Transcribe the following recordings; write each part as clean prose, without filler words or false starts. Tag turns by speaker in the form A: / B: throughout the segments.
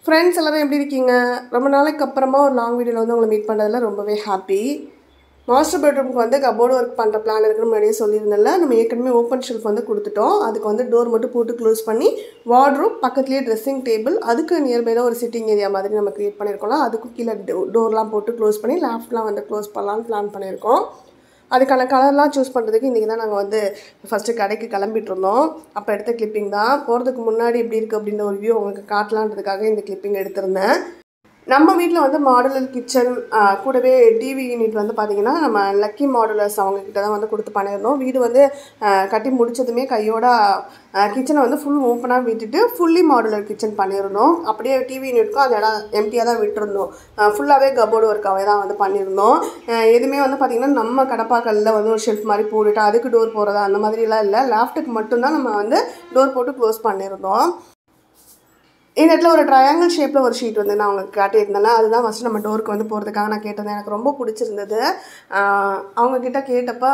A: Friends எல்லாரும் எப்படி இருக்கீங்க? ரொம்ப நாளைக்கு அப்புறமா ஒரு லாங் வீடியோவில் வந்து உங்களை மீட் பண்ணுறதுல ரொம்பவே ஹாப்பி. மாஸ்டர் பெட்ரூமுக்கு வந்து கபோர்டு ஒர்க் பண்ணுற பிளான் இருக்குன்னு முன்னாடியே சொல்லியிருந்தேன்ல. நம்ம ஏற்கனவே ஓப்பன் ஷெல்ஃப் வந்து கொடுத்துட்டோம். அதுக்கு வந்து டோர் மட்டும் போட்டு க்ளோஸ் பண்ணி வார்ட்ரோப் பக்கத்துலேயே ட்ரெஸ்ஸிங் டேபிள் அதுக்கு நியர்பையில் ஒரு சிட்டிங் ஏரியா மாதிரி நம்ம க்ரியேட் பண்ணியிருக்கோம். அதுக்கும் கீழே டோர்லாம் போட்டு க்ளோஸ் பண்ணி லேஃப்ட்லாம் வந்து க்ளோஸ் பண்ணலான்னு பிளான் பண்ணியிருக்கோம். அதுக்கான கலர்லாம் சூஸ் பண்ணுறதுக்கு இன்றைக்கி தான் நாங்கள் வந்து ஃபஸ்ட்டு கடைக்கு கிளம்பிட்டுருந்தோம். அப்போ எடுத்த கிளிப்பிங் தான். போகிறதுக்கு முன்னாடி எப்படி இருக்குது அப்படின்ற ஒரு வியூ உங்களுக்கு காட்டலான்றதுக்காக இந்த கிளிப்பிங் எடுத்திருந்தேன். நம்ம வீட்டில் வந்து மாடுலர் கிச்சன் கூடவே டிவி யூனிட் வந்து பார்த்திங்கன்னா நம்ம லக்கி மாடுலர்ஸ் அவங்கக்கிட்ட தான் வந்து கொடுத்து பண்ணியிருந்தோம். வீடு வந்து கட்டி முடித்ததுமே கையோட கிச்சனை வந்து ஃபுல் ஓப்பனாக விட்டுட்டு ஃபுல்லி மாடுலர் கிச்சன் பண்ணியிருந்தோம். அப்படியே டிவி யூனிட்க்கும் அந்த இடம் எம்டியாக தான் விட்டுருந்தோம். ஃபுல்லாகவே கபோர்டு ஒர்க்காகவே தான் வந்து பண்ணியிருந்தோம். எதுவுமே வந்து பார்த்திங்கன்னா நம்ம கடப்பாக்கல்லில் வந்து ஒரு ஷெல்ஃப் மாதிரி போட்டுட்டு அதுக்கு டோர் போடுறதா அந்த மாதிரிலாம் இல்லை. லேஃப்ட்டுக்கு மட்டும்தான் நம்ம வந்து டோர் போட்டு க்ளோஸ் பண்ணியிருந்தோம். இந்த இடத்துல ஒரு ட்ரையாங்கிள் ஷேப்பில் ஒரு ஷீட் வந்து நான் உங்களுக்கு காட்டியிருந்தேன். அதுதான் ஃபஸ்ட்டு நம்ம டோருக்கு வந்து போகிறதுக்காக நான் கேட்டிருந்தேன். எனக்கு ரொம்ப பிடிச்சிருந்தது. அவங்கக்கிட்ட கேட்டப்போ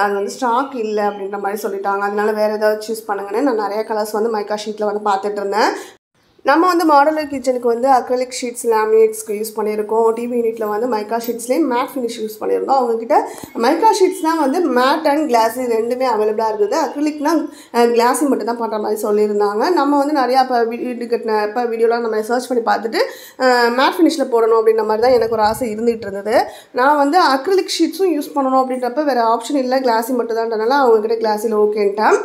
A: அது வந்து ஸ்டாக் இல்லை அப்படின்ற மாதிரி சொல்லிட்டாங்க. அதனால வேறு ஏதாவது சூஸ் பண்ணுங்கன்னு நான் நிறைய கலர்ஸ் வந்து மைக்கா ஷீட்டில் வந்து பார்த்துட்டு இருந்தேன். நம்ம வந்து மாடுலர் கிச்சனுக்கு வந்து அக்ரிலிக் ஷீட்ஸ் லேமினேட்ஸ்க்கு யூஸ் பண்ணியிருக்கோம். டிவி யூனிட்டில் வந்து மைக்கா ஷீட்ஸ்லேயே மேட் ஃபினிஷ் யூஸ் பண்ணியிருந்தோம். அவங்கக்கிட்ட மைக்கா ஷீட்ஸ்னால் வந்து மேட் அண்ட் கிளாஸி ரெண்டுமே அவைலபிளாக இருக்குது. அக்ரிலிக்னால் கிளாஸி மட்டும் தான் பண்ணுற மாதிரி சொல்லியிருந்தாங்க. நம்ம வந்து நிறையா இப்போ வீடு கட்டின இப்போ வீடியோலாம் நம்ம சர்ச் பண்ணி பார்த்துட்டு மேட் ஃபினிஷில் போடணும் அப்படின்ற மாதிரி தான் எனக்கு ஒரு ஆசை இருந்துகிட்டு இருந்தது. நான் வந்து அக்ரிலிக் ஷீட்ஸும் யூஸ் பண்ணணும் அப்படின்றப்ப வேறு ஆப்ஷன் இல்லை, கிளாஸி மட்டும் தான்றனால அவங்கக்கிட்ட கிளாஸில் ஓகேன்ட்டேன்.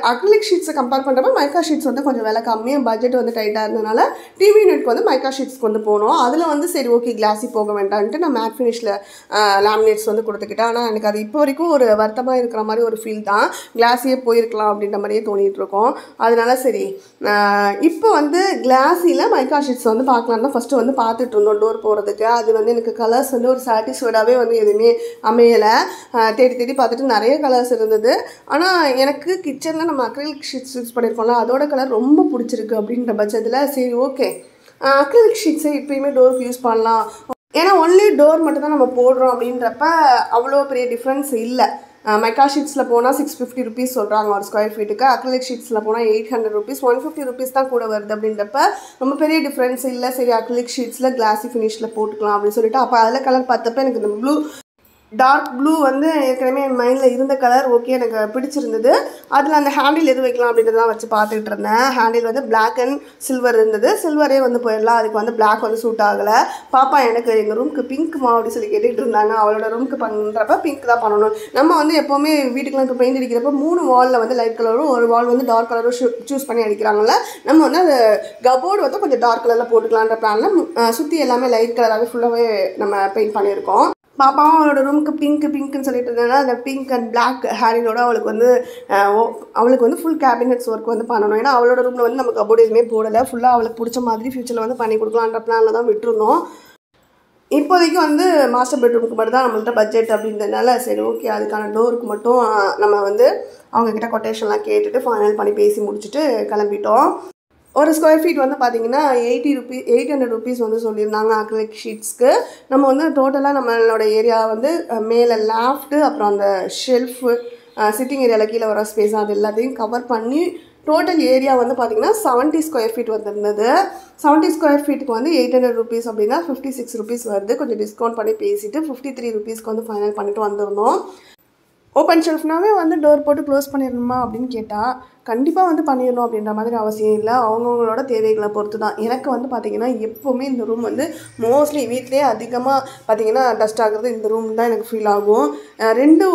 A: அக்ரிலிக் ஷீட்ஸை கம்பேர் பண்ணுறப்ப மைக்கா ஷீட்ஸ் வந்து கொஞ்சம் விலை கம்மியாக பட்ஜெட் வந்து டைட்டாக இருந்ததுனால டிவி யூனிட்க்கு வந்து மைக்கா ஷீட்ஸ்க்கு வந்து போனோம். அதில் வந்து சரி ஓகே கிளாஸி போக வேண்டான்ட்டு நான் மேட் ஃபினிஷில் லேமினேட்ஸ் வந்து கொடுத்துக்கிட்டேன். ஆனால் எனக்கு அது இப்போ வரைக்கும் ஒரு வருத்தமாக இருக்கிற மாதிரி ஒரு ஃபீல் தான். கிளாஸியே போயிருக்கலாம் அப்படின்ற மாதிரியே தோணிகிட்டு இருக்கோம். அதனால சரி இப்போ வந்து கிளாஸியில் மைக்கா ஷீட்ஸ் வந்து பார்க்கலாம் தான் ஃபஸ்ட்டு வந்து பார்த்துட்டு இருந்தோம் டோர் போகிறதுக்கு. அது வந்து எனக்கு கலர்ஸ் வந்து ஒரு சாட்டிஸ்ஃபைடாகவே வந்து எதுவுமே அமையலை. தேடி தேடி பார்த்துட்டு நிறைய கலர்ஸ் இருந்தது. ஆனால் எனக்கு கிச்சனில் நம்ம அக்ரிலிக் ஷீட்ஸ் யூஸ் பண்ணியிருக்கோம்ல அதோட கலர் ரொம்ப பிடிச்சிருக்கு அப்படின்ற பட்சத்தில் சரி ஓகே அக்ரிலிக் ஷீட்ஸை இப்போயுமே டோருக்கு யூஸ் பண்ணலாம். ஏன்னா ஒன்லி டோர் மட்டும் தான் நம்ம போடுறோம் அப்படின்றப்ப அவ்வளோ பெரிய டிஃப்ரென்ஸ் இல்லை. மைக்கா ஷீட்ஸில் போனால் 650 ருபீஸ் சொல்கிறாங்க ஒரு ஸ்கொயர் ஃபீட்டுக்கு. அக்ரிலிக் ஷீட்ஸில் போனால் 800 ருபீஸ், 150 ருபீஸ் தான் கூட வருது அப்படின்றப்ப ரொம்ப பெரிய டிஃப்ரென்ஸ் இல்லை. சரி அக்ரிலிக் ஷீட்ஸில் கிளாஸி ஃபினிஷில் போட்டுக்கலாம் அப்படின்னு சொல்லிட்டு அப்போ அதில் கலர் பார்த்தப்ப எனக்கு இந்த ப்ளூ டார்க் ப்ளூ வந்து ஏற்கனவே என் மைண்டில் இருந்த கலர் ஓகே எனக்கு பிடிச்சிருந்தது. அதில் அந்த ஹேண்டில் எது வைக்கலாம் அப்படின்றதான் வச்சு பார்த்துட்டு இருந்தேன். ஹேண்டில் வந்து பிளாக் அண்ட் சில்வர் இருந்தது. சில்வரே வந்து போயிடலாம், அதுக்கு வந்து பிளாக் வந்து சூட் ஆகலை. பாப்பா எனக்கு எங்கள் ரூமுக்கு பிங்க்மா அப்படின்னு சொல்லி கேட்டுகிட்டு இருந்தாங்க. அவளோட ரூமுக்கு பண்ணுறப்ப பிங்க் தான் பண்ணணும். நம்ம வந்து எப்போவுமே வீட்டுக்குலாம் இப்போ பெயிண்ட் அடிக்கிறப்ப 3 வாலில் வந்து லைட் கலரும் ஒரு வால் வந்து டார்க் கலரும் சூஸ் பண்ணி அடிக்கிறாங்கல்ல. நம்ம வந்து அது கபோர்டு வந்து கொஞ்சம் டார்க் கலரில் போட்டுக்கலான்ற பிளானில் சுற்றி எல்லாமே லைட் கலராகவே ஃபுல்லாகவே நம்ம பெயிண்ட் பண்ணியிருக்கோம். பாப்பாவும் அவளோட ரூமுக்கு பிங்க்குன்னு சொல்லிட்டு இருந்தாங்கன்னா அந்த பிங்க் அண்ட் பிளாக் ஹேரினோட அவளுக்கு வந்து ஃபுல் கேபினெட்ஸ் ஒர்க் வந்து பண்ணணும். ஏன்னா அவளோட ரூமில் வந்து நம்ம கபோர்டு எதுவுமே போடலை. ஃபுல்லாக அவளுக்கு பிடிச்ச மாதிரி ஃபியூச்சரில் வந்து பண்ணி கொடுக்கலான்ற பிளானில் தான் விட்டுருந்தோம். இப்போதைக்கு வந்து மாஸ்டர் பெட்ரூமுக்கு மட்டும் தான் நம்மள்ட்ட பட்ஜெட் அப்படின்றதுனால சரி ஓகே அதுக்கான டோருக்கு மட்டும் நம்ம வந்து அவங்கக்கிட்ட கொட்டேஷன்லாம் கேட்டுட்டு ஃபைனல் பண்ணி பேசி முடிச்சுட்டு கிளம்பிட்டோம். ஒரு ஸ்கொயர் ஃபீட் வந்து பார்த்திங்கன்னா 800 ருபீஸ் வந்து சொல்லியிருந்தாங்க அக்ரிலிக் ஷீட்ஸ்க்கு. நம்ம வந்து டோட்டலாக நம்மளோட ஏரியா வந்து மேலே லேஃப்ட்டு அப்புறம் அந்த ஷெல்ஃபு சிட்டிங் ஏரியாவில் கீழே வர ஸ்பேஸ் அது எல்லாத்தையும் கவர் பண்ணி டோட்டல் ஏரியா வந்து பார்த்திங்கன்னா 70 ஸ்கொயர் ஃபீட் வந்துருந்தது. 70 ஸ்கொயர் ஃபீட்டுக்கு வந்து 800 ருபீஸ் அப்படின்னா 56 ருபீஸ் வருது. கொஞ்சம் டிஸ்கவுண்ட் பண்ணி பேசிவிட்டு 53 ருபீஸ்க்கு வந்து ஃபைனல் பண்ணிவிட்டு வந்துருந்தோம். ஓப்பன் ஷெல்ஃப்னாவே வந்து டோர் போட்டு க்ளோஸ் பண்ணிடணுமா அப்படின்னு கேட்டால் கண்டிப்பாக வந்து பண்ணிடணும் அப்படின்ற மாதிரி அவசியம் இல்லை. அவங்கவுங்களோட தேவைகளை பொறுத்து தான். எனக்கு வந்து பார்த்திங்கன்னா எப்போவுமே இந்த ரூம் வந்து மோஸ்ட்லி வீட்டிலே அதிகமாக பார்த்திங்கன்னா டஸ்ட் ஆகுறது இந்த ரூம் தான் எனக்கு ஃபீல் ஆகும். 2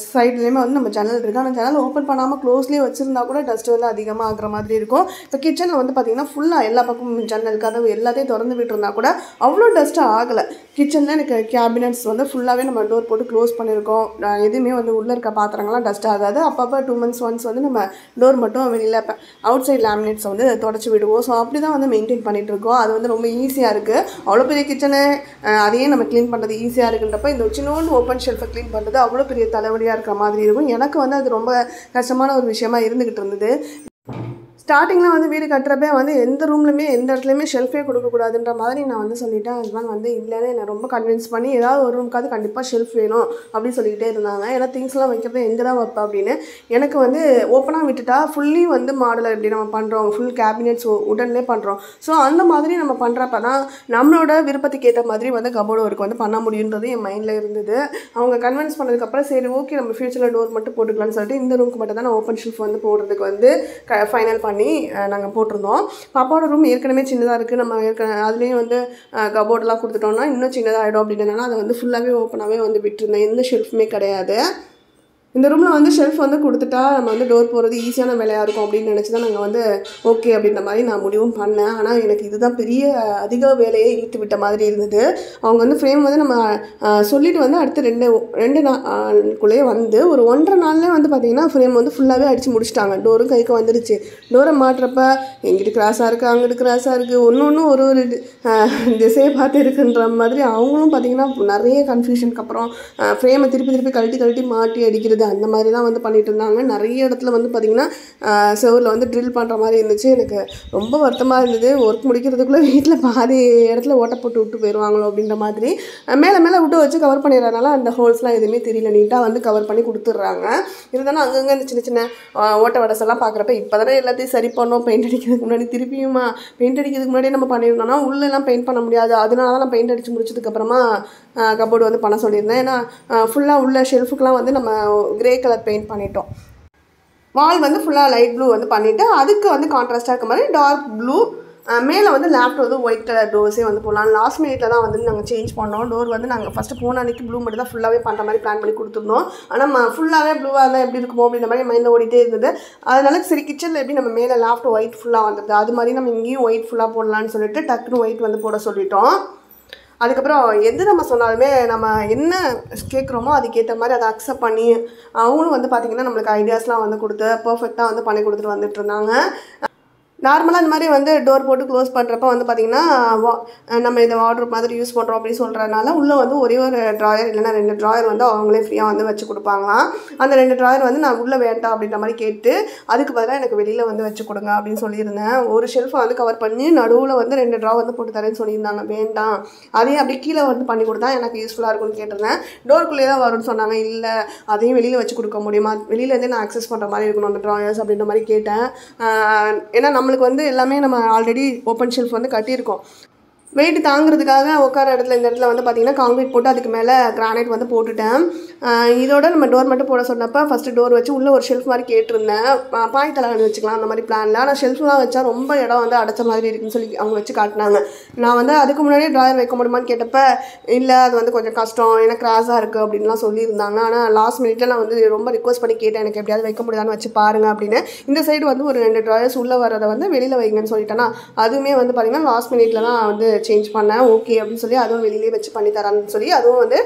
A: சைட்லேயுமே வந்து நம்ம ஜன்னல் இருக்குது. ஆனால் ஜன்னல் ஓப்பன் பண்ணாமல் க்ளோஸ்லேயே வச்சுருந்தா கூட டஸ்ட் வந்து அதிகமாக ஆகிற மாதிரி இருக்கும். இப்போ கிச்சனில் வந்து பார்த்திங்கன்னா ஃபுல்லாக எல்லா பக்கமும் ஜன்னல் கதவு எல்லாத்தையும் திறந்து விட்டுருந்தா கூட அவ்வளோ டஸ்ட்டாக ஆகலை. கிச்சனில் எனக்கு கேபினட்ஸ் வந்து ஃபுல்லாகவே நம்ம டோர் போட்டு க்ளோஸ் பண்ணியிருக்கோம். எதுவுமே வந்து உள்ளே இருக்க பாத்திரங்கள்லாம் டஸ்ட் ஆகாது. அப்பப்போ 2 months ஒன்ஸ் வந்து நம்ம டோர் மட்டும் வெளியில் அவுட் சைட் லேமினேட்ஸை வந்து தொடச்சி விடுவோம். ஸோ அப்படி தான் வந்து மெயின்டைன் பண்ணிகிட்ருக்கோம். அது வந்து ரொம்ப ஈஸியாக இருக்குது. அவ்வளோ பெரிய கிச்சனை அதையே நம்ம க்ளீன் பண்ணுறது ஈஸியாக இருக்குன்றப்ப இந்த சின்னோண்டு ஓப்பன் ஷெல்ஃபை க்ளீன் பண்ணுறது அவ்வளோ பெரிய தலைவலியாக இருக்கிற மாதிரி இருக்கும். எனக்கு வந்து அது ரொம்ப கஷ்டமான ஒரு விஷயமா இருந்துக்கிட்டு இருந்தது. ஸ்டார்டிங்கில் வந்து வீடு கட்டுறப்பே வந்து எந்த ரூம்லையுமே எந்த இடத்துலையுமே ஷெல்ஃபே கொடுக்கக்கூடாதுன்ற மாதிரி நான் வந்து சொல்லிட்டேன். ஹஸ்பண்ட் வந்து இல்லைன்னு என்னை ரொம்ப கன்வின்ஸ் பண்ணி ஏதாவது ஒரு ரூமுக்காவது கண்டிப்பாக ஷெல்ஃப் வேணும் அப்படின்னு சொல்லிக்கிட்டே இருந்தாங்க. ஏன்னா திங்ஸ்லாம் வைக்கிறத எங்கே தான் வைப்பேன் அப்படின்னு. எனக்கு வந்து ஓப்பனாக விட்டுட்டா ஃபுல்லி வந்து மாடலர் எப்படி நம்ம பண்ணுறோம், ஃபுல் கேபினெட்ஸ் உடனே பண்ணுறோம். ஸோ அந்த மாதிரி நம்ம பண்ணுறப்ப தான் நம்மளோட விருப்பத்துக்கு ஏற்ற மாதிரி வந்து கபோர்டு ஒர்க் வந்து பண்ண முடியுன்றது என் மைண்டில் இருந்தது. அவங்க கன்வின்ஸ் பண்ணதுக்கப்புறம் சரி ஓகே நம்ம ஃபியூச்சரில் டோர் மட்டும் போட்டுக்கலாம்னு சொல்லிட்டு இந்த ரூமுக்கு மட்டும் தான் நான் ஓப்பன் ஷெல்ஃப் வந்து போடுறதுக்கு வந்து ஃபைனல் பண்ணி நாங்கள் போட்டிருந்தோம். பாப்பாவோட ரூம் ஏற்கனவே சின்னதாக இருக்குது. நம்ம அதுலேயும் வந்து கபோர்டெலாம் கொடுத்துட்டோம்னா இன்னும் சின்னதாக ஆகிடும் அப்படின்றதுனால அதை வந்து ஃபுல்லாகவே ஓப்பனாகவே வந்து விட்டுருந்தேன். எந்த ஷெல்ஃபுமே கிடையாது. இந்த ரூமில் வந்து ஷெல்ஃப் வந்து கொடுத்துட்டா நம்ம வந்து டோர் போகிறது ஈஸியான வேலையாக இருக்கும் அப்படின்னு நினச்சி தான் நாங்கள் வந்து ஓகே அப்படின்ற மாதிரி நான் முடிவும் பண்ணேன். ஆனால் எனக்கு இதுதான் பெரிய அதிக வேலையை இழுத்து விட்ட மாதிரி இருந்தது. அவங்க வந்து ஃப்ரேம் வந்து நம்ம சொல்லிவிட்டு வந்து அடுத்து ரெண்டு நாளுக்குள்ளேயே வந்து ஒரு 1.5 நாள்லேயே வந்து பார்த்திங்கன்னா ஃப்ரேம் வந்து ஃபுல்லாகவே அடித்து முடிச்சிட்டாங்க. டோரும் கைக்கு வந்துடுச்சு. டோரை மாட்டுறப்ப எங்கிட்ட கிராஸாக இருக்குது, அங்கிட்டு கிராஸாக இருக்குது, ஒன்று ஒரு திசையை பார்த்து இருக்குன்ற மாதிரி அவங்களும் பார்த்திங்கன்னா நிறைய கன்ஃபியூஷனுக்கு அப்புறம் ஃப்ரேமை திருப்பி கழட்டி மாட்டி அடிக்கிறது அந்த மாதிரி தான் வந்து பண்ணிட்டு இருந்தாங்க. நிறைய இடத்துல வந்து பார்த்திங்கன்னா செவரில் வந்து ட்ரில் பண்ணுற மாதிரி இருந்துச்சு. எனக்கு ரொம்ப வருத்தமாக இருந்தது. ஒர்க் முடிக்கிறதுக்குள்ளே வீட்டில் பாதி இடத்துல ஓட்டை போட்டு விட்டு போயிடுவாங்களோ அப்படின்ற மாதிரி மேலே விட்டு வச்சு கவர் பண்ணிடுறதுனால அந்த ஹோல்ஸ்லாம் எதுவுமே தெரியல. நீட்டாக வந்து கவர் பண்ணி கொடுத்துட்றாங்க. இருந்தாலும் அங்கங்கே இந்த சின்ன ஓட்டை வடசெல்லாம் பார்க்குறப்ப இப்போ தானே எல்லாத்தையும் சரி பண்ணோம். பெயிண்ட் அடிக்கிறதுக்கு முன்னாடி திருப்பியுமா பெயிண்ட் அடிக்கிறதுக்கு முன்னாடியே நம்ம பண்ணியிருந்தோம்னா உள்ளெல்லாம் பெயிண்ட் பண்ண முடியாது. அதனால தான் நான் பெயிண்ட் அடித்து முடிச்சதுக்கப்புறமா கபோர்டு வந்து பண்ண சொல்லியிருந்தேன். ஏன்னா ஃபுல்லாக உள்ள ஷெல்ஃபுக்கெலாம் வந்து நம்ம கிரே கலர் பெயிண்ட் பண்ணிட்டோம். வால் வந்து ஃபுல்லாக லைட் ப்ளூ வந்து பண்ணிவிட்டு அதுக்கு வந்து கான்ட்ராஸ்டாக இருக்க மாதிரி டார்க் ப்ளூ மேலே வந்து லேப்டாப் வந்து ஒயிட் கலர் டோர்ஸே வந்து போடலாம். லாஸ்ட் மினிட்ல தான் வந்து நாங்கள் சேஞ்ச் பண்ணோம். டோர் வந்து நாங்கள் ஃபஸ்ட்டு போன அன்றைக்கி ப்ளூ மட்டும் தான் ஃபுல்லாகவே பண்ணுற மாதிரி பிளான் பண்ணி கொடுத்துருந்தோம். ஆனால் ஃபுல்லாகவே ப்ளூவாக இருந்தால் எப்படி இருக்குமோ அப்படின்ற மாதிரி மைண்டில் ஓடிட்டே இருந்தது. அதனால சரி கிச்சனில் எப்படி நம்ம மேலே லேப்டாப் ஒயிட் ஃபுல்லாக வந்தது அது மாதிரி நம்ம இங்கேயும் ஒயிட் ஃபுல்லாக போடலான்னு சொல்லிட்டு டக்குன்னு ஒயிட் வந்து போட சொல்லிட்டோம். அதுக்கப்புறம் எது நம்ம சொன்னாலுமே நம்ம என்ன கேட்குறோமோ அதுக்கேற்ற மாதிரி அதை அக்செப்ட் பண்ணி அவங்களும் வந்து பார்த்திங்கன்னா நம்மளுக்கு ஐடியாஸ்லாம் வந்து கொடுத்து பர்ஃபெக்டாக வந்து பண்ணி கொடுத்துட்டு வந்துட்டு இருந்தாங்க. நார்மலாக இந்த மாதிரி வந்து டோர் போட்டு க்ளோஸ் பண்ணுறப்ப வந்து பார்த்திங்கன்னா நம்ம இதை வார்ட்ரோப் மாதிரி யூஸ் பண்ணுறோம் அப்படின்னு சொல்கிறதுனால உள்ளே வந்து ஒரே ஒரு ட்ராயர் இல்லைனா 2 ட்ராயர் வந்து அவங்களே ஃப்ரீயாக வந்து வச்சு கொடுப்பாங்களாம். அந்த 2 ட்ராயர் வந்து நான் உள்ளே வேண்டாம் அப்படின்ற மாதிரி கேட்டு அதுக்கு பதிலாக எனக்கு வெளியில் வந்து வச்சு கொடுங்க அப்படின்னு சொல்லியிருந்தேன். ஒரு ஷெல்ஃபை வந்து கவர் பண்ணி நடுவில் வந்து 2 ட்ரா வந்து போட்டு தரேன்னு சொல்லியிருந்தாங்க. வேண்டாம் அதையும் அப்படி கீழே வந்து பண்ணி கொடுத்தா எனக்கு யூஸ்ஃபுல்லாக இருக்கும்னு கேட்டிருந்தேன். டோருக்குள்ளே தான் வரும்னு சொன்னாங்க. இல்லை அதையும் வெளியில் வச்சு கொடுக்க முடியுமா, வெளியிலேருந்தே நான் அக்சஸ் பண்ணுற மாதிரி இருக்கணும் அந்த ட்ராயர்ஸ் அப்படின்ற மாதிரி கேட்டேன். ஏன்னா நம்மளுக்கு வந்து எல்லாமே நம்ம ஆல்ரெடி ஓப்பன் ஷெல்ஃப் வந்து கட்டியிருக்கோம். வெயிட் தாங்கிறதுக்காக உட்கார இடத்துல இந்த இடத்துல வந்து பார்த்திங்கன்னா காங்கிரீட் போட்டு அதுக்கு மேலே கிரானைட் வந்து போட்டுட்டேன். இதோட நம்ம டோர் மட்டும் போட சொன்னப்போ ஃபஸ்ட்டு டோர் வச்சு உள்ளே ஒரு ஷெல்ஃப் மாதிரி கேட்டிருந்தேன். பாய் தலைவன் வச்சுக்கலாம் அந்த மாதிரி பிளானில். ஆனால் ஷெல்ஃப்லாம் வச்சா ரொம்ப இடம் வந்து அடைச்ச மாதிரி இருக்குன்னு சொல்லி அவங்க வச்சு காட்டினாங்க. நான் வந்து அதுக்கு முன்னாடியே ட்ராயர் வைக்க முடியுமான்னு கேட்டப்போ இல்லை அது வந்து கொஞ்சம் கஷ்டம் ஏன்னா கிராஸாக இருக்குது அப்படின்லாம் சொல்லியிருந்தாங்க. ஆனால் லாஸ்ட் மினிட்டில் நான் வந்து ரொம்ப ரிக்வஸ்ட் பண்ணி கேட்டேன் எனக்கு எப்படியாவது வைக்க முடியாதுன்னு வச்சு பாருங்கள் அப்படின்னு. இந்த சைடு வந்து ஒரு 2 ட்ராயர்ஸ் உள்ளே வரதை வந்து வெளியில் வைங்கன்னு சொல்லிட்டேன்னா அதுவுமே வந்து பார்த்திங்கன்னா லாஸ்ட் மினிட்ல தான் வந்து சேஞ்ச் பண்ணேன். ஓகே அப்படின்னு சொல்லி அதுவும் வெளியிலே வச்சு பண்ணி தரான்னு சொல்லி அதுவும் வந்து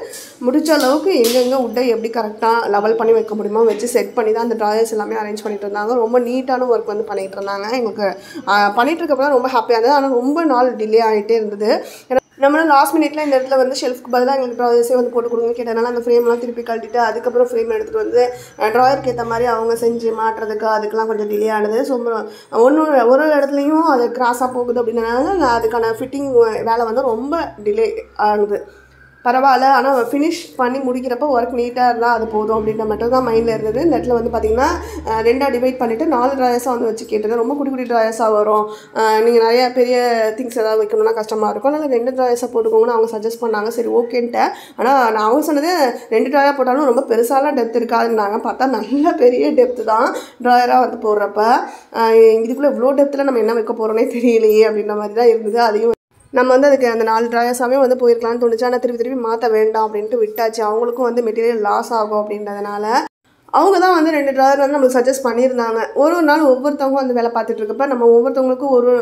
A: முடிச்ச அளவுக்கு எங்கெங்கே உட்டை எப்படி கரெக்டாக லெவல் பண்ணி வைக்க முடியுமோ வச்சு செட் பண்ணி தான் அந்த ட்ராயர்ஸ் எல்லாமே அரேஞ்ச் பண்ணிட்டு இருந்தாங்க. ரொம்ப நீட்டான ஒர்க் வந்து பண்ணிகிட்டு இருந்தாங்க. எங்களுக்கு பண்ணிகிட்டு இருக்கப்போ ரொம்ப ஹாப்பியாக இருந்தது. ஆனால் ரொம்ப நாள் டிலே ஆகிட்டே இருந்தது. நம்மளும் லாஸ்ட் மினிட்ல இந்த இடத்துல வந்து ஷெல்ஃப்க்கு பதிலாக எங்களுக்கு ட்ராயர்ஸே வந்து போட்டு கொடுங்க கேட்டனால அந்த ஃப்ரேம்லாம் திருப்பி கழட்டிட்டு அதுக்கப்புறம் ஃப்ரேம் எடுத்துகிட்டு வந்து ட்ராயருக்கு ஏற்ற மாதிரி அவங்க செஞ்சு மாட்டுறதுக்கு அதுக்கெலாம் கொஞ்சம் டிலே ஆனது. ஸோ ஒரு இடத்துலையும் அது கிராஸாக போகுது அப்படின்றனால அதுக்கான ஃபிட்டிங் வேலை வந்து ரொம்ப டிலே ஆகுது. பரவாயில்ல ஆனால் ஃபினிஷ் பண்ணி முடிக்கிறப்போ ஒர்க் நீட்டாக இருந்தால் அது போதும் அப்படின்ற மட்டும் தான் மைண்டில் இருந்தது. இந்த இடத்துல வந்து பார்த்திங்கன்னா 2ஆக டிவைட் பண்ணிவிட்டு 4 ட்ராயர்ஸாக வந்து வச்சு கேட்டது. ரொம்ப குட்டி ட்ராயர்ஸாக வரும், நீங்கள் நிறையா பெரிய திங்ஸ் ஏதாவது வைக்கணும்னா கஷ்டமாக இருக்கும், அதனால் 2 ட்ராயர்ஸாக போட்டுக்கோங்கன்னு அவங்க சஜஸ்ட் பண்ணாங்க. சரி ஓகேன்ட்டேன். ஆனால் நான் அவங்க சொன்னது 2 ட்ராயர் போட்டாலும் ரொம்ப பெருசாலாம் டெப்த் இருக்காதுன்னாங்க. பார்த்தா நல்ல பெரிய டெப்த்து தான் ட்ராயராக வந்து போடுறப்ப. இதுக்குள்ளே இவ்வளோ டெப்த்தில் நம்ம என்ன வைக்க போகிறோன்னே தெரியலையே அப்படின்ற மாதிரி தான் இருந்தது. அதையும் நம்ம வந்து அதுக்கு அந்த 4 ட்ராயர்ஸாகவே வந்து போயிருக்கலாம்னு தோணுச்சு. ஆனால் திருப்பி மாற்ற வேண்டாம் அப்படின்ட்டு விட்டாச்சு. அவங்களுக்கும் வந்து மெட்டீரியல் லாஸ் ஆகும் அப்படின்றதுனால அவங்க தான் வந்து 2 ட்ராயர் வந்து நம்மளுக்கு சஜஸ்ட் பண்ணியிருந்தாங்க. ஒரு நாள் ஒவ்வொருத்தவங்க வந்து வேலை பார்த்துட்டு இருக்கப்ப நம்ம ஒவ்வொருத்தவங்களுக்கும் ஒரு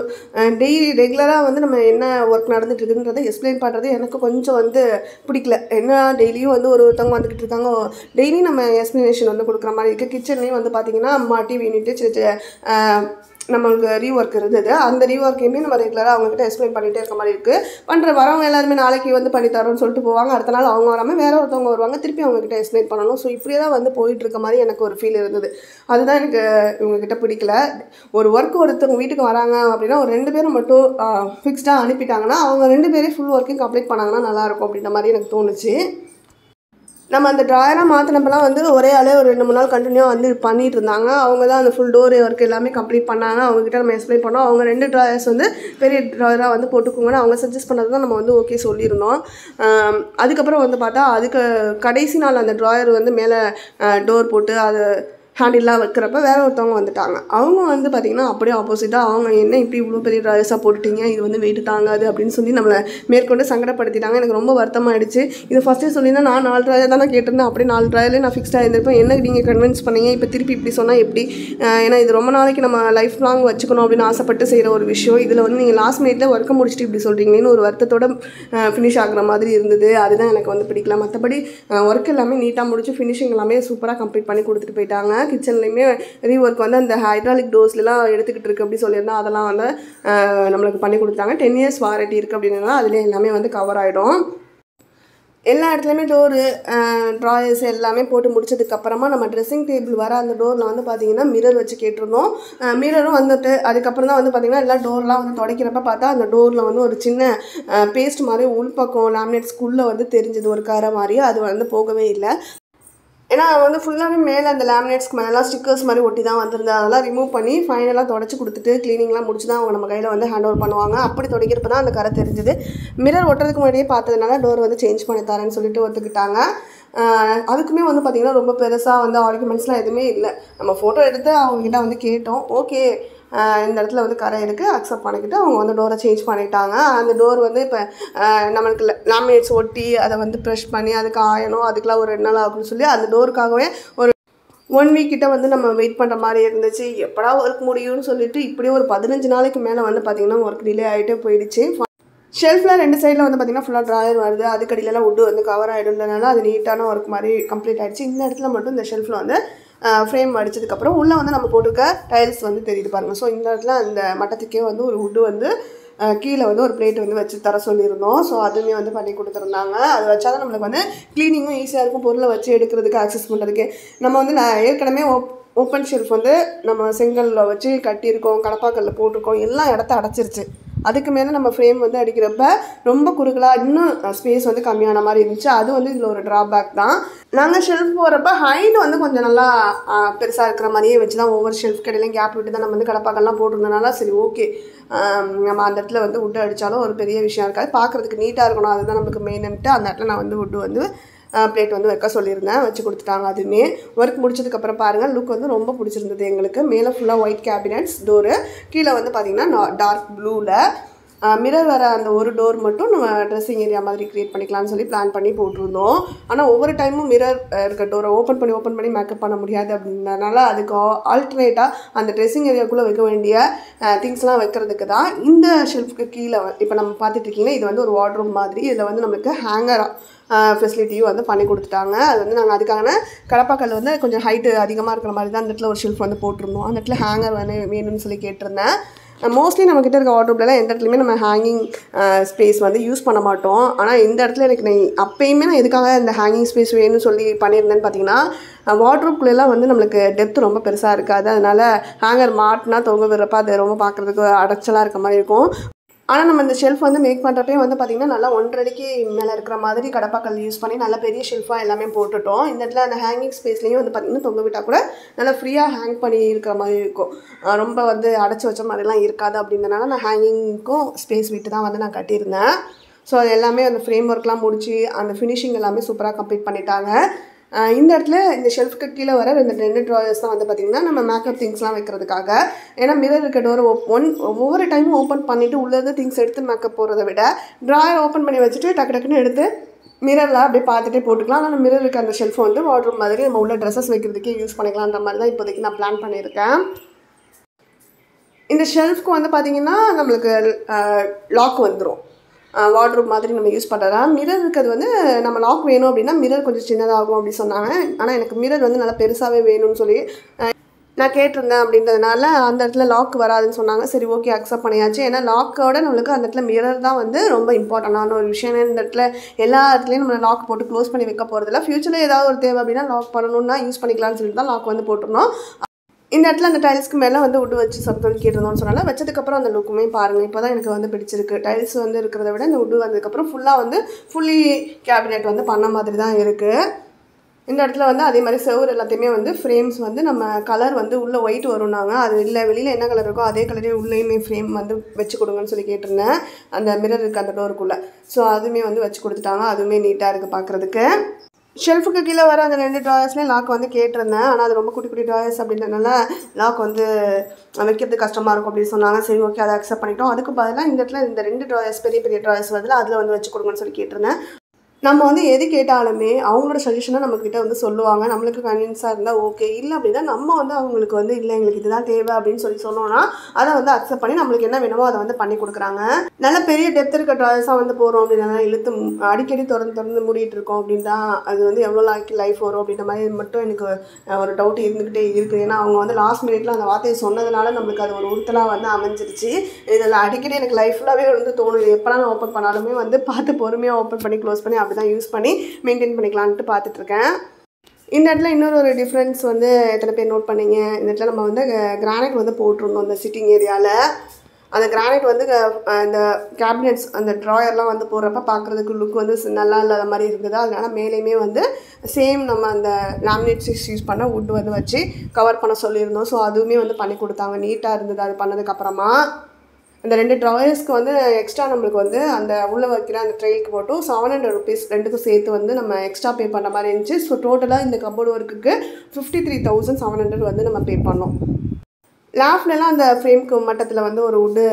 A: டெய்லி ரெகுலராக வந்து நம்ம என்ன ஒர்க் நடந்துட்டு இருக்குன்றதை எக்ஸ்பிளைன் பண்ணுறது எனக்கு கொஞ்சம் வந்து பிடிக்கல. என்ன டெய்லியும் வந்து ஒருத்தவங்க வந்துக்கிட்டு இருக்காங்க, டெய்லியும் நம்ம எக்ஸ்ப்ளனேஷன் வந்து கொடுக்குற மாதிரி இருக்குது. கிச்சன்லேயும் வந்து பார்த்திங்கன்னா மாட்டி வீணிட்டு நம்மளுக்கு ரீஒர்க் இருந்தது. அந்த ரீஒர்க்கையுமே நம்ம ரெகுலராக அவங்ககிட்ட எக்ஸ்பிளைன் பண்ணிகிட்டே இருக்க மாதிரி இருக்குது. வரவங்க எல்லாருமே நாளைக்கு வந்து பண்ணித்தரோன்னு சொல்லிட்டு போவாங்க. அடுத்த நாள் அவங்க வராமல் வேறு ஒருத்தவங்க வருவாங்க, திருப்பி அவங்ககிட்ட எக்ஸ்பிளைன் பண்ணணும். ஸோ இப்படியே தான் வந்து போயிட்டு இருக்க மாதிரி எனக்கு ஒரு ஃபீல் இருந்தது. அதுதான் எனக்கு இவங்ககிட்ட பிடிக்கல. ஒரு ஒருத்தவங்க வீட்டுக்கு வராங்க அப்படின்னா ஒரு 2 பேரும் மட்டும் ஃபிக்ஸ்டாக அனுப்பிட்டாங்கன்னா அவங்க 2 பேரே ஃபுல் ஒர்க்கையும் கம்ப்ளீட் பண்ணாங்கன்னா நல்லாயிருக்கும் அப்படின்ற மாதிரி எனக்கு தோணுச்சு. நம்ம அந்த ட்ராயராக மாற்றினப்பெல்லாம் வந்து ஒரே ஆளே ஒரு 2-3 நாள் கண்டினியூவாக வந்து பண்ணிட்டு இருந்தாங்க. அவங்க தான் அந்த ஃபுல் டோர் ஒர்க் எல்லாமே கம்ப்ளீட் பண்ணாங்க. அவங்ககிட்ட நம்ம எக்ஸ்பிளைன் பண்ணோம். அவங்க 2 ட்ராயர்ஸ் வந்து பெரிய ட்ராயராக வந்து போட்டுக்கோங்கன்னு அவங்க சஜஸ்ட் பண்ணது தான் நம்ம வந்து ஓகே சொல்லியிருந்தோம். அதுக்கப்புறம் வந்து பார்த்தா அதுக்கு கடைசி நாள் அந்த ட்ராயர் வந்து மேலே டோர் போட்டு அது ஹேண்டில்லாம் வைக்கிறப்ப வேறு ஒருத்தவங்க வந்துட்டாங்க. அவங்க வந்து பார்த்திங்கன்னா அப்படியே ஆப்போசிட்டாக அவங்க என்ன இப்படி இவ்வளோ பெரிய ட்ராயர்ஸாக போட்டுட்டீங்க, இது வந்து வெயிட் தாங்காது அப்படின்னு சொல்லி நம்மளை மேற்கொண்டு சங்கடப்படுத்திட்டாங்க. எனக்கு ரொம்ப வருத்தமாகிடுச்சு. இது ஃபஸ்ட்டே சொல்லியிருந்தேன், நான் 4 ட்ராயர் தான் நான் கேட்டிருந்தேன். அப்படியே 4 ட்ராயர்லேயே நான் ஃபிக்ஸ்டாக இருந்திருப்பேன். என்ன நீங்கள் கன்வின்ஸ் பண்ணீங்க, இப்போ திருப்பி இப்படி சொன்னால் எப்படி? ஏன்னா இது ரொம்ப நாளைக்கு நம்ம லைஃப் லாங் வச்சுக்கணும் அப்படின்னு ஆசைப்பட்டு செய்கிற ஒரு விஷயம். இதில் வந்து நீங்கள் லாஸ்ட் மினிட்ல ஒர்க்கை முடிச்சுட்டு இப்படி சொல்கிறீங்கன்னு ஒரு வருத்தத்தோட ஃபினிஷ் ஆகிற மாதிரி இருந்தது. அதுதான் எனக்கு வந்து பிடிக்கல. மற்றபடி ஒர்க் எல்லாமே நீட்டாக முடிச்சு ஃபினிஷிங் எல்லாமே சூப்பராக கம்ப்ளீட் பண்ணி கொடுத்துட்டு போயிட்டாங்க. கிச்சன்லையுமே ரீஒர்க் வந்து அந்த ஹைட்ராலிக் டோர்ஸ்லாம் எடுத்துக்கிட்டு இருக்குது அப்படி சொல்லியிருந்தா அதெல்லாம் வந்து நம்மளுக்கு பண்ணி கொடுத்தாங்க. 10 இயர்ஸ் வாரண்டி இருக்குது அப்படின்னா அதுலேயே எல்லாமே வந்து கவர் ஆகிடும். எல்லா இடத்துலையுமே டோரு ட்ராயர்ஸ் எல்லாமே போட்டு முடிச்சதுக்கப்புறமா நம்ம ட்ரெஸ்ஸிங் டேபிள் வர அந்த டோரில் வந்து பார்த்திங்கன்னா மிரர் வச்சு கேட்டிருந்தோம். மிரரும் வந்துட்டு அதுக்கப்புறம் தான் வந்து பார்த்திங்கன்னா எல்லா டோர்லாம் வந்து துடைக்கிறப்ப பார்த்தா அந்த டோரில் வந்து ஒரு சின்ன பேஸ்ட் மாதிரி உள்பக்கம் லேமினேட்ஸ்குள்ளே வந்து தெரிஞ்சது ஒரு கரை மாதிரி. அது வந்து போகவே இல்லை. ஏன்னா வந்து ஃபுல்லாகவே மேலே அந்த லேமினேட்ஸ்க்கு மேலாம் ஸ்டிக்கர்ஸ் மாதிரி ஒட்டி தான் வந்திருந்தது. அதெல்லாம் ரிமூவ் பண்ணி ஃபைனலாக தொடச்சி கொடுத்துட்டு க்ளீனிங்லாம் முடிச்சு தான் அவங்க நம்ம கையில் வந்து ஹேண்ட் ஓவர் பண்ணுவாங்க. அப்படி துடைக்கிறப்ப தான் அந்த கரை தெரிஞ்சுது. மிரர் ஒட்டுறதுக்கு முன்னாடியே பார்த்ததுனால டோர் வந்து சேஞ்ச் பண்ணி தரேன்னு சொல்லிட்டு ஒத்துக்கிட்டாங்க. அதுக்குமே வந்து பார்த்திங்கன்னா ரொம்ப பெருசாக வந்து ஆர்குமெண்ட்ஸ்லாம் எதுவுமே இல்லை. நம்ம ஃபோட்டோ எடுத்து அவங்ககிட்ட வந்து கேட்டோம். ஓகே இந்த இடத்துல வந்து கரை இருக்குது அக்செப்ட் பண்ணிக்கிட்டு அவங்க வந்து டோரை சேஞ்ச் பண்ணிட்டாங்க. அந்த டோர் வந்து இப்போ நம்மளுக்கு லேமினேட்ஸ் ஒட்டி அதை வந்து ப்ரெஷ் பண்ணி அதுக்கு ஆயணும், அதுக்கெலாம் ஒரு 2 நாள் ஆகும்னு சொல்லி அந்த டோருக்காகவே ஒரு 1 வீக் கிட்ட வந்து நம்ம வெயிட் பண்ணுற மாதிரி இருந்துச்சு. எப்படா ஒர்க் முடியும்னு சொல்லிட்டு இப்படியே ஒரு 15 நாளைக்கு மேலே வந்து பார்த்திங்கன்னா ஒர்க் டிலே ஆகிட்டே போயிடுச்சு. ஷெல்ஃபில் 2 சைடில் வந்து பார்த்திங்கன்னா ஃபுல்லாக ட்ராயர் வருது. அதுக்கடியிலலாம் வுட்டு வந்து கவர் ஆகிடும்ன்றனால அது நீட்டான ஒர்க் மாதிரி கம்ப்ளீட் ஆகிடுச்சு. இந்த இடத்துல மட்டும் இந்த ஷெல்ஃபில் வந்து ஃப்ரேம் அடித்ததுக்கப்புறம் உள்ளே வந்து நம்ம போட்டிருக்க டைல்ஸ் வந்து தெரியுது பாருங்கள். ஸோ இந்த இடத்துல அந்த மட்டத்துக்கே வந்து ஒரு வுட்டு வந்து கீழே வந்து ஒரு பிளேட் வந்து வச்சு தர சொல்லியிருந்தோம். ஸோ அதுவுமே வந்து பண்ணி கொடுத்துருந்தாங்க. அது வச்சா தான் நம்மளுக்கு வந்து க்ளீனிங்கும் ஈஸியாக இருக்கும், பொருளை வச்சு எடுக்கிறதுக்கு ஆக்சஸ் பண்ணுறதுக்கு. நம்ம வந்து ஏற்கனவே ஓப்பன் ஷெல்ஃப் வந்து நம்ம செங்கலில் வச்சு கட்டியிருக்கோம், கடப்பாக்கல்ல போட்டிருக்கோம், எல்லாம் இடத்த அடைச்சிருச்சு. அதுக்கு மேலே நம்ம ஃப்ரேம் வந்து அடிக்கிறப்ப ரொம்ப குறுகலாக இன்னும் ஸ்பேஸ் வந்து கம்மியான மாதிரி இருந்துச்சு. அது வந்து இதில் ஒரு ட்ராபேக் தான். நாங்கள் ஷெல்ஃப் போகிறப்ப ஹைட் வந்து கொஞ்சம் நல்லா பெருசாக இருக்கிற மாதிரியே வச்சு தான் ஒவ்வொரு ஷெல்ஃப் கடையிலையும் கேப் விட்டு தான் நம்ம வந்து கடப்பாக்கெல்லாம் போட்டிருந்தனால சரி ஓகே நம்ம அந்த இடத்துல வந்து வுட்டு அடித்தாலும் ஒரு பெரிய விஷயம் இருக்காது, பார்க்குறதுக்கு நீட்டாக இருக்கணும், அதுதான் நமக்கு மெயின்ட்டு. அந்த இடத்துல நான் வந்து வுட்டு வந்து பிளேட் வந்து வைக்க சொல்லியிருந்தேன், வச்சு கொடுத்துட்டாங்க. அதுவுமே ஒர்க் முடிச்சதுக்கப்புறம் பாருங்கள் லுக் வந்து ரொம்ப பிடிச்சிருந்தது எங்களுக்கு. மேலே ஃபுல்லாக ஒயிட் கேபினட்ஸ் டோரு, கீழே வந்து பார்த்திங்கன்னா டார்க் ப்ளூவில் மிரர் வர அந்த ஒரு டோர் மட்டும் நம்ம ட்ரெஸ்ஸிங் ஏரியா மாதிரி க்ரியேட் பண்ணிக்கலாம்னு சொல்லி பிளான் பண்ணி போட்டிருந்தோம். ஆனால் ஒவ்வொரு டைமும் மிரர் இருக்க டோரை ஓப்பன் பண்ணி மேக்கப் பண்ண முடியாது அப்படின்றனால அதுக்கு ஆல்டர்னேட்டாக அந்த ட்ரெஸ்ஸிங் ஏரியாவுக்குள்ளே வைக்க வேண்டிய திங்ஸ்லாம் வைக்கிறதுக்கு தான் இந்த ஷெல்ஃப்க்கு கீழே இப்போ நம்ம பார்த்துட்ருக்கீங்கன்னா இது வந்து ஒரு வார்ட்ரூம் மாதிரி. இதில் வந்து நம்மளுக்கு ஹேங்கர் ஃபெசிலிட்டியும் வந்து பண்ணி கொடுத்துட்டாங்க. அது வந்து நாங்கள் அதுக்கான கடப்பாக்கல் வந்து கொஞ்சம் ஹைட்டு அதிகமாக இருக்கிற மாதிரி தான் அந்த இடத்துல ஒரு ஷெல்ஃப் வந்து போட்டிருந்தோம். அந்த இடத்துல ஹேங்கர் வந்து வேணும்னு சொல்லி கேட்டிருந்தேன். மோஸ்ட்லி நம்மக்கிட்ட இருக்க வார்ட்ரோப்லாம் எந்த இடத்துலையுமே நம்ம ஹேங்கிங் ஸ்பேஸ் வந்து யூஸ் பண்ண மாட்டோம். ஆனால் இந்த இடத்துல எனக்கு அப்போயுமே நான் எதுக்காக இந்த ஹேங்கிங் ஸ்பேஸ் வேணும்னு சொல்லி பண்ணியிருந்தேன்னு பார்த்தீங்கன்னா வார்ட்ரோப்குள்ளெல்லாம் வந்து நம்மளுக்கு டெப்த் ரொம்ப பெருசாக இருக்காது. அதனால் ஹேங்கர் மாட்டினா தொங்க விடுறப்ப அது ரொம்ப பார்க்குறதுக்கு அடைச்சலாக இருக்க மாதிரி இருக்கும். ஆனால் நம்ம இந்த ஷெல்ஃப் வந்து மேக் பண்ணுறப்பே வந்து பார்த்திங்கன்னா நல்லா 1.5 அடிக்கு மேலே இருக்கிற மாதிரி கடப்பாக்கல் யூஸ் பண்ணி நல்லா பெரிய ஷெல்ஃபாக எல்லாமே போட்டுட்டோம். இந்த இடத்துல அந்த ஹேங்கிங் ஸ்பேஸ்லேயும் வந்து பார்த்திங்கன்னா தொங்க விட்டால் கூட நல்லா ஃப்ரீயாக ஹேங் பண்ணி இருக்கிற மாதிரி இருக்கும், ரொம்ப வந்து அடைச்சி வச்ச மாதிரிலாம் இருக்காது. அப்படின்றனால நான் ஹேங்கிங்க்கும் ஸ்பேஸ் விட்டு தான் வந்து நான் கட்டியிருந்தேன். ஸோ அது எல்லாமே அந்த ஃப்ரேம் ஒர்க்லாம் முடிச்சு அந்த ஃபினிஷிங் எல்லாமே சூப்பராக கம்ப்ளீட் பண்ணிட்டாங்க. இந்த இடத்துல இந்த ஷெல்ஃப்க்கு கீழே வர 2 ட்ராயர்ஸ் தான் வந்து பார்த்திங்கன்னா நம்ம மேக்கப் திங்ஸ்லாம் வைக்கிறதுக்காக. ஏன்னா மிரர் இருக்க டோரை ஒவ்வொரு டைமும் ஓப்பன் பண்ணிவிட்டு உள்ளேருந்து திங்ஸ் எடுத்து மேக்கப் போகிறத விட ட்ராயர் ஓப்பன் பண்ணி வச்சுட்டு டக்குன்னு எடுத்து மிரரில் அப்படியே பார்த்துட்டே போட்டுக்கலாம். ஆனால் மிரர் இருக்க அந்த ஷெல்ஃபை வந்து வார்ட்ரூம் மாதிரி நம்ம உள்ள ட்ரெஸ்ஸஸ் வைக்கிறதுக்கே யூஸ் பண்ணிக்கலான்ற மாதிரி தான் இப்போதைக்கு நான் பிளான் பண்ணியிருக்கேன். இந்த ஷெல்ஃப்க்கு வந்து பார்த்திங்கன்னா நம்மளுக்கு லாக் வந்துடும், வார்ட்ரூப் மாதிரி நம்ம யூஸ் பண்ணுறதா. மிரர் இருக்கிறது வந்து நம்ம லாக் வேணும் அப்படின்னா மிரர் கொஞ்சம் சின்னதாகும் அப்படி சொன்னாங்க. ஆனால் எனக்கு மிரர் வந்து நல்லா பெருசாகவே வேணும்னு சொல்லி நான் கேட்டிருந்தேன் அப்படின்றதுனால அந்த இடத்துல லாக் வராதுன்னு சொன்னாங்க. சரி ஓகே அக்செப்ட் பண்ணியாச்சு. ஏன்னா லாக்கோட நம்மளுக்கு அந்த இடத்துல மிரர் தான் வந்து ரொம்ப இம்பார்ட்டண்டான ஒரு விஷயம். இந்த இடத்துல எல்லா இடத்துலையும் நம்ம லாக் போட்டு க்ளோஸ் பண்ணி வைக்க போகிறதில்ல. ஃப்யூச்சரில் ஏதாவது ஒரு தேவை அப்படின்னா லாக் பண்ணணும்னா யூஸ் பண்ணிக்கலாம்னு சொல்லிட்டு தான் லாக் வந்து போட்டிருந்தோம். இந்த இடத்துல அந்த டைல்ஸ்க்கு மேலே வந்து உட் வச்சு சத்தம் கேட்டிருந்தோம்னு சொன்னால வச்சதுக்கப்புறம் அந்த லுக்குமே பாருங்கள். இப்போ தான் எனக்கு வந்து பிடிச்சிருக்கு. டைல்ஸ் வந்து இருக்கிறத விட இந்த உட் வந்ததுக்கப்புறம் ஃபுல்லி கேபினெட் வந்து பண்ண மாதிரி தான் இருக்குது. இந்த இடத்துல வந்து அதே மாதிரி செவுர் எல்லாத்தையுமே வந்து ஃப்ரேம்ஸ் வந்து நம்ம கலர் வந்து உள்ளே ஒயிட் வரும்னாங்க. அது இல்லை, வெளியில் என்ன கலர் இருக்கோ அதே கலரே உள்ளேயுமே ஃப்ரேம் வந்து வச்சு கொடுங்கன்னு சொல்லி கேட்டிருந்தேன். அந்த மிரர் இருக்குது அந்த டோருக்குள்ளே. ஸோ அதுவுமே வந்து வச்சு கொடுத்துட்டாங்க. அதுவுமே நீட்டாக இருக்குது பார்க்குறதுக்கு. ஷெல்ஃபுக்கு கீழே வர அந்த 2 ட்ராயர்ஸ்லேயும் லாக் வந்து கேட்டிருந்தேன். ஆனால் அது ரொம்ப குட்டி குட்டி ட்ராயர்ஸ் அப்படின்றதுனால லாக் வந்து வைக்கிறது கஷ்டமாக இருக்கும் அப்படின்னு சொன்னாங்க. சரி ஓகே அதை அக்செப்ட் பண்ணிட்டோம். அதுக்கு பதிலாக இந்த இடத்துல இந்த 2 ட்ராயர்ஸ் பெரிய பெரிய ட்ராயர்ஸ் வருதுல அதில் வந்து வச்சு கொடுங்கன்னு சொல்லி கேட்டிருந்தேன். நம்ம வந்து எது கேட்டாலுமே அவங்களோட சஜஷனை நம்மக்கிட்ட வந்து சொல்லுவாங்க. நம்மளுக்கு கன்வின்ஸாக இருந்தால் ஓகே, இல்லை அப்படின்னா நம்ம வந்து அவங்களுக்கு வந்து இல்லை எங்களுக்கு இதுதான் தேவை அப்படின்னு சொல்லி சொன்னோன்னா அதை வந்து அக்செப்ட் பண்ணி நம்மளுக்கு என்ன வேணுமோ அதை வந்து பண்ணி கொடுக்குறாங்க. நல்ல பெரிய டெப்த் இருக்க ட்ராயர்ஸாக வந்து போகிறோம் அப்படின்னா இழுத்து அடிக்கடி திறந்து மூடிட்டு இருக்கோம் அப்படின்னா அது வந்து எவ்வளோ லைஃப் வரும் அப்படின்ற மாதிரி மட்டும் எனக்கு ஒரு டவுட் இருந்துக்கிட்டே இருக்குது. ஏன்னா அவங்க வந்து லாஸ்ட் மினிட்ல அந்த வார்த்தையை சொன்னதுனால நம்மளுக்கு அது ஒரு உறுத்தலாக வந்து அமைஞ்சிருச்சு. இதில் அடிக்கடி எனக்கு லைஃப் ஃபுல்லாகவே வந்து தோணுது. எப்போலாம் நான் ஓப்பன் பண்ணாலுமே வந்து பார்த்து பொறுமையாக ஓப்பன் பண்ணி க்ளோஸ் பண்ணி தான் யூஸ் பண்ணி மெயின்டைன் பண்ணிக்கலான்ட்டு பார்த்துட்ருக்கேன். இந்த இடத்துல இன்னொரு ஒரு டிஃப்ரென்ஸ் வந்து எத்தனை பேர் நோட் பண்ணிங்க. இந்த இடத்துல நம்ம வந்து கிரானைட் வந்து போட்டிருந்தோம் அந்த சிட்டிங் ஏரியாவில். அந்த கிரானைட் வந்து இந்த கேபினெட்ஸ் அந்த ட்ராயர்லாம் வந்து போடுறப்ப பார்க்குறதுக்கு லுக் வந்து நல்லா இல்லாத மாதிரி இருக்குது. அதனால மேலேயுமே வந்து சேம் நம்ம அந்த லேமினேட் ஸ்டிக்ஸ் யூஸ் பண்ண வுட் வந்து வச்சு கவர் பண்ண சொல்லியிருந்தோம். ஸோ அதுவுமே வந்து பண்ணி கொடுத்தாங்க. நீட்டாக இருந்தது அது பண்ணதுக்கப்புறமா. அந்த 2 ட்ராயர்ஸ்க்கு வந்து எக்ஸ்ட்ரா நம்மளுக்கு வந்து அந்த உள்ளே வைக்கிற அந்த ட்ரெயிலுக்கு போட்டு 700 rupees ரெண்டுக்கும் சேர்த்து வந்து நம்ம எக்ஸ்ட்ரா பே பண்ணுற மாதிரி இருந்துச்சு. ஸோ டோட்டலாக இந்த கபோர்டு ஒர்க்குக்கு 53,700 வந்து நம்ம பே பண்ணோம். லாஃப்ட்லாம் அந்த ஃப்ரேம்க்கு மட்டத்தில் வந்து ஒரு வுட்டு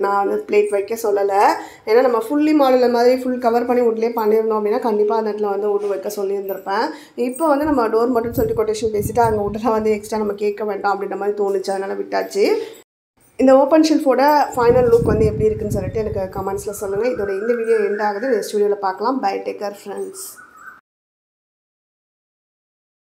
A: நான் வந்து பிளேட் வைக்க சொல்லலை. ஏன்னா நம்ம ஃபுல்லி மாடலில் மாதிரி ஃபுல் கவர் பண்ணி வுட்லேயே பண்ணியிருந்தோம் அப்படின்னா கண்டிப்பாக அந்த இடத்துல வந்து வுட் வைக்க சொல்லியிருந்திருப்பேன். இப்போ வந்து நம்ம டோர் மட்டும் சொல்லிட்டு கொட்டேஷன் பேசிவிட்டு அங்கே வுட்டெல்லாம் வந்து எக்ஸ்ட்ரா நம்ம கேட்க வேண்டாம் அப்படின்ற மாதிரி தோணுச்சு. அதனால் விட்டாச்சு. இந்த ஓப்பன் ஷெல்ஃபோட ஃபைனல் லுக் வந்து எப்படி இருக்குன்னு சொல்லிட்டு எனக்கு கமெண்ட்ஸில் சொல்லுங்கள். இதோட இந்த வீடியோ எண்ட் ஆகுது. நெக்ஸ்ட் வீடியோவில் பார்க்கலாம். Bye, take care friends.